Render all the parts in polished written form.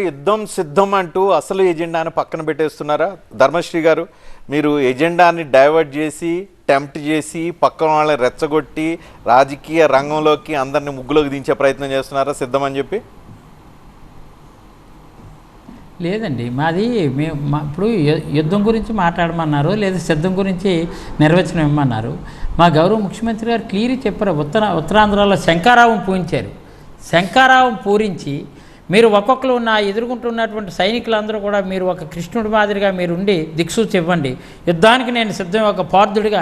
యుద్ధం సిద్ధం అంటూ అసలు ఎజెండాను పక్కన పెట్టేస్తున్నారా ధర్మశ్రీ గారు? మీరు ఎజెండాని డైవర్ట్ చేసి టెంప్ట్ చేసి పక్కన వాళ్ళని రెచ్చగొట్టి రాజకీయ రంగంలోకి అందరిని ముగ్గులోకి దించే ప్రయత్నం చేస్తున్నారా సిద్ధం అని చెప్పి? లేదండి, మాది ఇప్పుడు యుద్ధం గురించి మాట్లాడమన్నారు, లేదా సిద్ధం గురించి నిర్వచనం ఇమ్మన్నారు. మా గౌరవ ముఖ్యమంత్రి గారు క్లియర్గా చెప్పారు. ఉత్తరాంధ్రలో శంకారావం పూరించారు. శంకారావం పూరించి మీరు ఒక్కొక్కరు ఎదుర్కొంటున్నటువంటి సైనికులందరూ కూడా మీరు ఒక కృష్ణుడి మాదిరిగా మీరుండి దిక్సూచి ఇవ్వండి, యుద్ధానికి నేను సిద్ధం, ఒక పార్థుడిగా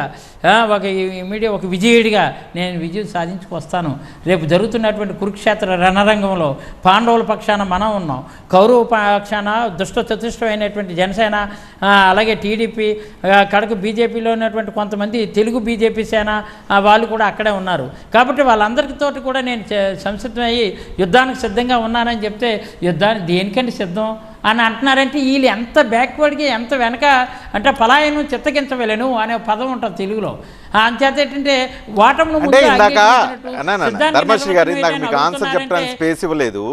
ఒక విజయుడిగా నేను విజయం సాధించుకొస్తాను. రేపు జరుగుతున్నటువంటి కురుక్షేత్ర రణరంగంలో పాండవుల పక్షాన మనం ఉన్నాం, కౌరవ పక్షాన దుష్ట చతుష్టమైనటువంటి జనసేన, అలాగే టీడీపీ, కడకు బీజేపీలో ఉన్నటువంటి కొంతమంది తెలుగు బీజేపీ సేన వాళ్ళు కూడా అక్కడే ఉన్నారు. కాబట్టి వాళ్ళందరితో కూడా నేను సంసిద్ధమయ్యి యుద్ధానికి సిద్ధంగా ఉన్నానని చెప్తే యుద్ధానికి దేనికంటే సిద్ధం అని అంటున్నారంటే వీళ్ళు ఎంత బ్యాక్వర్డ్గా ఎంత వెనక అంటే పలాయను చిత్తగించవలేను అనే పదం ఉంటుంది తెలుగులో. అంచేత ఏంటంటే వాటమును ధర్మశ్రీ గారు ఇందాక మీకు ఆన్సర్ చెప్పడానికి స్పేస్ ఇవ్వలేదు,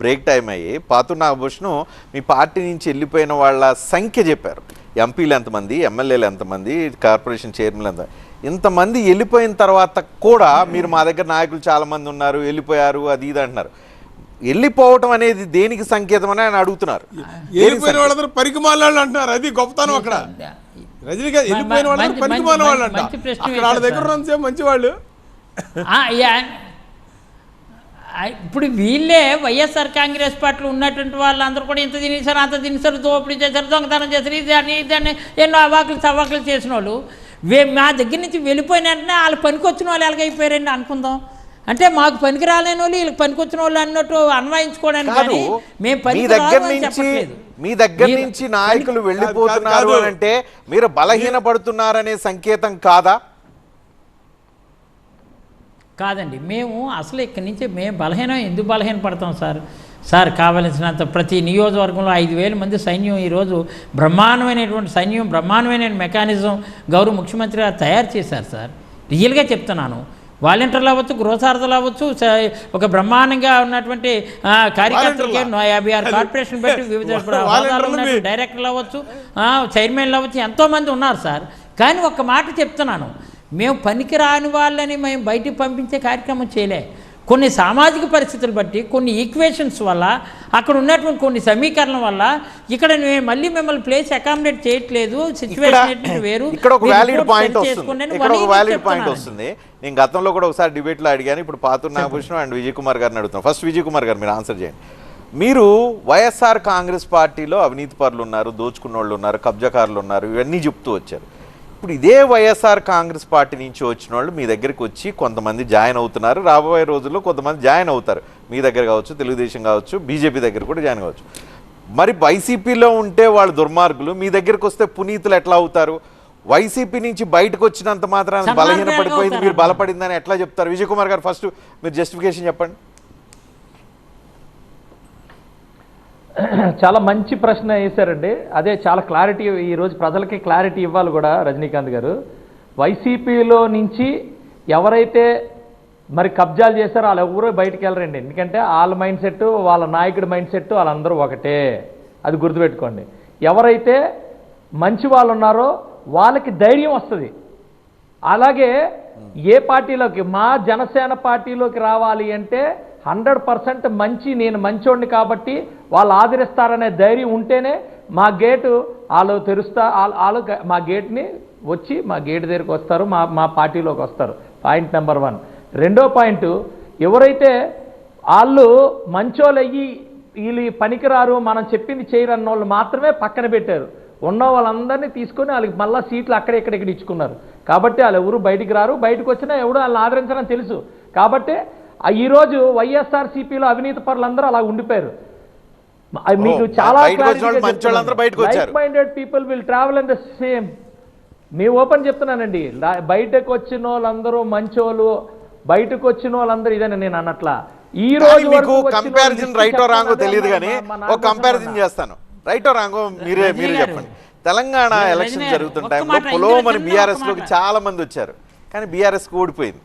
బ్రేక్ టైం అయ్యి. పాతూరు నాగభూషణ్ మీ పార్టీ నుంచి వెళ్ళిపోయిన వాళ్ళ సంఖ్య చెప్పారు. ఎంపీలు ఎంతమంది, ఎమ్మెల్యేలు ఎంతమంది, కార్పొరేషన్ చైర్మన్లు ఎంత, ఇంతమంది వెళ్ళిపోయిన తర్వాత కూడా మీరు మా దగ్గర నాయకులు చాలామంది ఉన్నారు వెళ్ళిపోయారు అది ఇది అంటున్నారు. వెళ్ళిపోవటం అనేది దేనికి సంకేతం అని ఆయన అడుగుతున్నారు. వెళ్ళిపోయిన వాళ్ళందరూ పరికిమాల అంటున్నారు, అది గొప్పతనం. అక్కడ రజనీకాంత్ వెళ్ళిపోయిన వాళ్ళందరూ పరికిమాల వాళ్ళు అంట, వాళ్ళ దగ్గర ఉన్నంత మంచి వాళ్ళు. ఇప్పుడు వీళ్ళే వైఎస్ఆర్ కాంగ్రెస్ పార్టీలో ఉన్నటువంటి వాళ్ళందరూ కూడా ఇంత తినేసారు అంత తినేసారు, దోపిడీ చేశారు, దొంగతనం చేశారు, ఇదాన్ని ఎన్నో అవాకులు చేసిన వాళ్ళు మా దగ్గర నుంచి వెళ్ళిపోయిన వెంటనే వాళ్ళు పనికొచ్చిన వాళ్ళు ఎలాగైపోయారండి అనుకుందాం. అంటే మాకు పనికి రాలేని వాళ్ళు వీళ్ళకి పనికొచ్చిన వాళ్ళు అన్నట్టు అన్వయించుకోవడానికి కానీ మేము మీ దగ్గర నుంచి నాయకులు వెళ్ళిపోతున్నారు అంటే మీరు బలహీనపడుతున్నారనే సంకేతం కాదా? కాదండి, మేము అసలు ఇక్కడి నుంచి మేము ఎందుకు బలహీనపడతాం సార్ కావలసినంత ప్రతి నియోజకవర్గంలో 5,000 మంది సైన్యం ఈరోజు బ్రహ్మాండమైనటువంటి సైన్యం, బ్రహ్మాండమైన మెకానిజం గౌరవ ముఖ్యమంత్రి గారు తయారు చేశారు సార్. రియల్గా చెప్తున్నాను. వాలంటీర్లు అవ్వచ్చు, గృహసారథులు అవ్వచ్చు, ఒక బ్రహ్మాండంగా ఉన్నటువంటి కార్యకర్తలకి 56 కార్పొరేషన్ పెట్టి వివిధ హోదాలు ఉన్నటువంటి డైరెక్టర్లు అవ్వచ్చు, చైర్మన్లు అవ్వచ్చు, ఎంతోమంది ఉన్నారు సార్. కానీ ఒక్క మాట చెప్తున్నాను, మేము పనికి రాని వాళ్ళని మేము బయటికి పంపించే కార్యక్రమం చేయలే. కొన్ని సామాజిక పరిస్థితులు బట్టి, కొన్ని ఈక్వేషన్స్ వల్ల, అక్కడ ఉన్నటువంటి కొన్ని సమీకరణల వల్ల ఇక్కడ మళ్ళీ మిమ్మల్ని ప్లేస్ అకామిడేట్ చేయట్లేదు. సిచ్యువేషన్ వేరు. ఇక్కడ ఒక వ్యాలిడ్ పాయింట్ వస్తుంది. నేను గతంలో కూడా ఒకసారి డిబేట్లో అడిగాను, ఇప్పుడు పాతూరు నాగభూషణ్ అండ్ విజయ్ కుమార్ గారిని అడుగుతున్నాను. ఫస్ట్ విజయ్ కుమార్ గారు మీరు ఆన్సర్ చేయండి. మీరు వైఎస్ఆర్ కాంగ్రెస్ పార్టీలో అవినీతి పరులు ఉన్నారు, దోచుకున్న వాళ్ళు ఉన్నారు, కబ్జాకారులు ఉన్నారు, ఇవన్నీ చెప్తూ వచ్చారు. ఇప్పుడు ఇదే వైఎస్ఆర్ కాంగ్రెస్ పార్టీ నుంచి వచ్చిన వాళ్ళు మీ దగ్గరికి వచ్చి కొంతమంది జాయిన్ అవుతున్నారు, రాబోయే రోజుల్లో కొంతమంది జాయిన్ అవుతారు. మీ దగ్గర కావచ్చు, తెలుగుదేశం కావచ్చు, బీజేపీ దగ్గర కూడా జాయిన్ కావచ్చు. మరి వైసీపీలో ఉంటే వాళ్ళు దుర్మార్గులు, మీ దగ్గరికి వస్తే పునీతులు ఎట్లా అవుతారు? వైసీపీ నుంచి బయటకు వచ్చినంత మాత్రాన బలహీనపడిపోయింది, మీరు బలపడిందని ఎట్లా చెప్తారు? విజయ్ కుమార్ గారు ఫస్ట్ మీరు జస్టిఫికేషన్ చెప్పండి. చాలా మంచి ప్రశ్న వేశారండి. అదే చాలా క్లారిటీ, ఈరోజు ప్రజలకి క్లారిటీ ఇవ్వాలి కూడా రజనీకాంత్ గారు. వైసీపీలో నుంచి ఎవరైతే మరి కబ్జాలు చేశారో వాళ్ళు ఎవరూ బయటికి వెళ్ళరండి. ఎందుకంటే వాళ్ళ మైండ్ సెట్, వాళ్ళ నాయకుడి మైండ్ సెట్ వాళ్ళందరూ ఒకటే, అది గుర్తుపెట్టుకోండి. ఎవరైతే మంచి వాళ్ళు ఉన్నారో వాళ్ళకి ధైర్యం వస్తుంది. అలాగే ఏ పార్టీలోకి, మా జనసేన పార్టీలోకి రావాలి అంటే 100% నేను మంచోడిని కాబట్టి వాళ్ళు ఆదరిస్తారనే ధైర్యం ఉంటేనే మా గేటు వాళ్ళు వాళ్ళు మా గేట్ని వచ్చి మా గేట్ దగ్గరికి వస్తారు, మా పార్టీలోకి వస్తారు. Point number 1. రెండో పాయింట్, ఎవరైతే వాళ్ళు మంచోళ్ళు అయ్యి వీళ్ళు పనికిరారు, మనం చెప్పింది చేయరు అన్న వాళ్ళు మాత్రమే పక్కన పెట్టారు. ఉన్న వాళ్ళందరినీ తీసుకొని వాళ్ళకి మళ్ళీ సీట్లు అక్కడెక్కడ ఇచ్చుకున్నారు. కాబట్టి వాళ్ళు ఎవరు బయటికి రారు, బయటకు వచ్చినా ఎవరు వాళ్ళని ఆదరించాలని తెలుసు. కాబట్టి ఈరోజు వైఎస్ఆర్సీపీలో అవినీతి పరులందరూ అలా ఉండిపోయారు. మీకు చాలా like minded people will travel in the same. Me open చెప్తున్నానండి, బయటకు వచ్చిన వాళ్ళందరూ మంచోళ్ళు, బయటకు వచ్చిన వాళ్ళందరూ ఇదని నేను అన్నట్లా. ఈ రోజు కంపారిజన్ రైటో రాంగో తెలియదు కానీ ఒక కంపారిజన్ చేస్తాను. రైటో రాంగో మీరే చెప్పండి. తెలంగాణ ఎలక్షన్ జరుగుతున్న టైంలో పొలోమని బీఆర్ఎస్ లోకి చాలా మంది వచ్చారు, కానీ బీఆర్ఎస్ కు ఓడిపోయింది.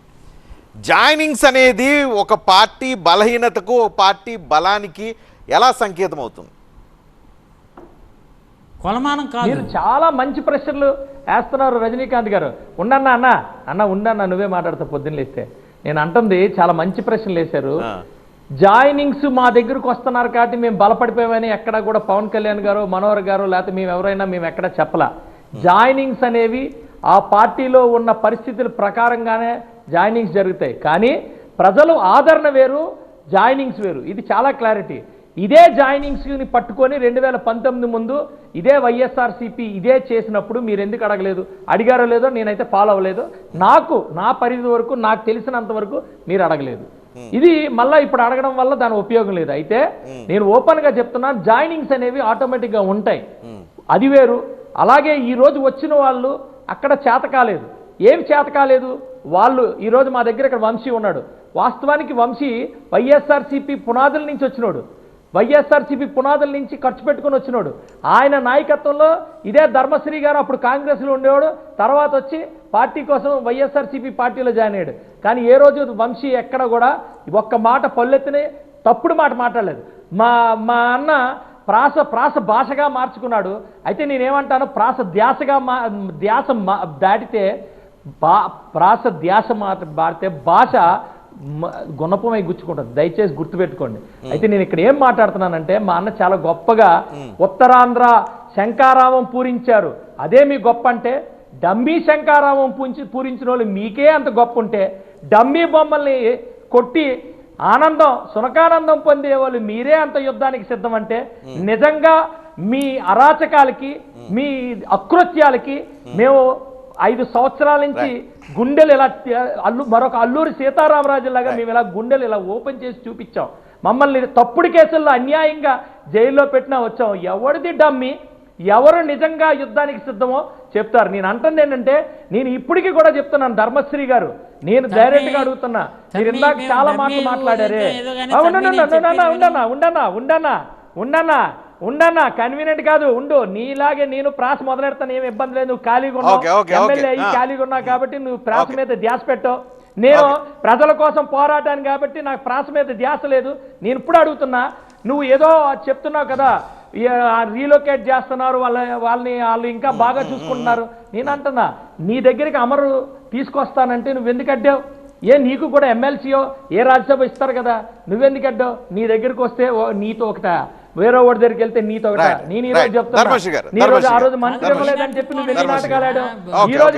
జాయినింగ్స్ అనేది ఒక పార్టీ బలహీనతకు, ఒక పార్టీ బలానికి ఎలా సంకేతం అవుతుంది? కొలమానం కాదు. మీరు చాలా మంచి ప్రశ్నలు వేస్తున్నారు రజనీకాంత్ గారు. ఉండన్నా అన్న ఉండన్నా, నువ్వే మాట్లాడతావు పొద్దున్న లేస్తే. నేను అంటుంది చాలా మంచి ప్రశ్నలు వేశారు. జాయినింగ్స్ మా దగ్గరకు వస్తున్నారు కాబట్టి మేము బలపడిపోయామని ఎక్కడ కూడా పవన్ కళ్యాణ్ గారు, మనోహర్ గారు, లేకపోతే మేము ఎక్కడ చెప్పలా. జాయినింగ్స్ అనేవి ఆ పార్టీలో ఉన్న పరిస్థితుల ప్రకారంగానే జాయినింగ్స్ జరుగుతాయి. కానీ ప్రజలు ఆదరణ వేరు, జాయినింగ్స్ వేరు. ఇది చాలా క్లారిటీ. ఇదే జాయినింగ్స్ని పట్టుకొని 2019 ముందు ఇదే వైఎస్ఆర్సీపీ ఇదే చేసినప్పుడు మీరు ఎందుకు అడగలేదు? అడిగారో లేదో నేనైతే ఫాలో అవ్వలేదు. నా పరిధి వరకు నాకు తెలిసినంత వరకు మీరు అడగలేదు. ఇది మళ్ళీ ఇప్పుడు అడగడం వల్ల దాని ఉపయోగం లేదు. అయితే నేను ఓపెన్గా చెప్తున్నాను, జాయినింగ్స్ అనేవి ఆటోమేటిక్గా ఉంటాయి, అది వేరు. అలాగే ఈరోజు వచ్చిన వాళ్ళు అక్కడ చేత కాలేదు. ఏం చేత కాలేదు? వాళ్ళు ఈరోజు మా దగ్గర ఇక్కడ వంశీ ఉన్నాడు. వాస్తవానికి వంశీ వైఎస్ఆర్సీపీ పునాదుల నుంచి వచ్చినోడు, వైఎస్ఆర్సీపీ పునాదుల నుంచి ఖర్చు పెట్టుకుని వచ్చినోడు. ఆయన నాయకత్వంలో ఇదే ధర్మశ్రీ గారు అప్పుడు కాంగ్రెస్లో ఉండేవాడు, తర్వాత వచ్చి పార్టీ కోసం వైఎస్ఆర్సీపీ పార్టీలో జాయిన్ అయ్యాడు. కానీ ఏ రోజు వంశీ ఎక్కడ కూడా ఒక్క మాట పల్లెత్తిని తప్పుడు మాట మాట్లాడలేదు. మా అన్న ప్రాస భాషగా మార్చుకున్నాడు. అయితే నేనేమంటాను, ప్రాస ధ్యాస దాటితే ప్రాస ధ్యాస మారితే భాష గుణపమై గుచ్చుకుంటుంది. దయచేసి గుర్తుపెట్టుకోండి. అయితే నేను ఇక్కడ ఏం మాట్లాడుతున్నానంటే, మా అన్న చాలా గొప్పగా ఉత్తరాంధ్ర శంకారావం పూరించారు. అదే మీ గొప్ప అంటే, డమ్మీ శంకారావం పూరించిన వాళ్ళు మీకే అంత గొప్ప ఉంటే, డమ్మీ బొమ్మల్ని కొట్టి సునకానందం పొందే వాళ్ళు మీరే అంత యుద్ధానికి సిద్ధమంటే, నిజంగా మీ అరాచకాలకి మీ అకృత్యాలకి మేము 5 సంవత్సరాల నుంచి గుండెలు ఇలా మరొక అల్లూరి సీతారామరాజు లాగా మేము ఇలా గుండెలు ఇలా ఓపెన్ చేసి చూపించాం. మమ్మల్ని తప్పుడు కేసుల్లో అన్యాయంగా జైల్లో పెట్టినా వచ్చాం. ఎవరిది డమ్మి, ఎవరు నిజంగా యుద్ధానికి సిద్ధమో చెప్తారు. నేను అంటుంది ఏంటంటే, నేను ఇప్పటికీ కూడా చెప్తున్నాను, ధర్మశ్రీ గారు, నేను డైరెక్ట్ గా అడుగుతున్నా. మీరు ఇందాక చాలా మాటలు మాట్లాడారే. ఉండన్నా కన్వీనియంట్ కాదు, ఉండు. నీలాగే నేను ప్రాస మొదలెడతాను, ఏమి ఇబ్బంది లేదు. నువ్వు ఖాళీగా ఉన్నావు, ఎమ్మెల్యే అయ్యి ఖాళీగా ఉన్నావు కాబట్టి నువ్వు ప్రాస మీద ధ్యాస పెట్టావు. నేను ప్రజల కోసం పోరాటాను కాబట్టి నాకు ప్రాస మీద ధ్యాస లేదు. నేను ఇప్పుడు అడుగుతున్నా, నువ్వు ఏదో చెప్తున్నావు కదా, రీలొకేట్ చేస్తున్నారు వాళ్ళు ఇంకా బాగా చూసుకుంటున్నారు. నేను అంటున్నా, నీ దగ్గరికి అమరు తీసుకొస్తానంటే నువ్వు ఎందుకు అడ్డావు? నీకు కూడా ఎమ్మెల్సీయో ఏ రాజ్యసభ ఇస్తారు కదా, నువ్వెందుకు అడ్డావు? నీ దగ్గరికి వస్తే నీతో ఒకట, వేరే వాడి దగ్గరికి వెళ్తే నీతో ఒకట. నేను ఈ రోజు చెప్తున్నా, నీ రోజు ఆ రోజు మంత్రి ఇవ్వలేదని చెప్పి నువ్వు ఎన్ని నాటకాలు ఆడావు. ఈ రోజు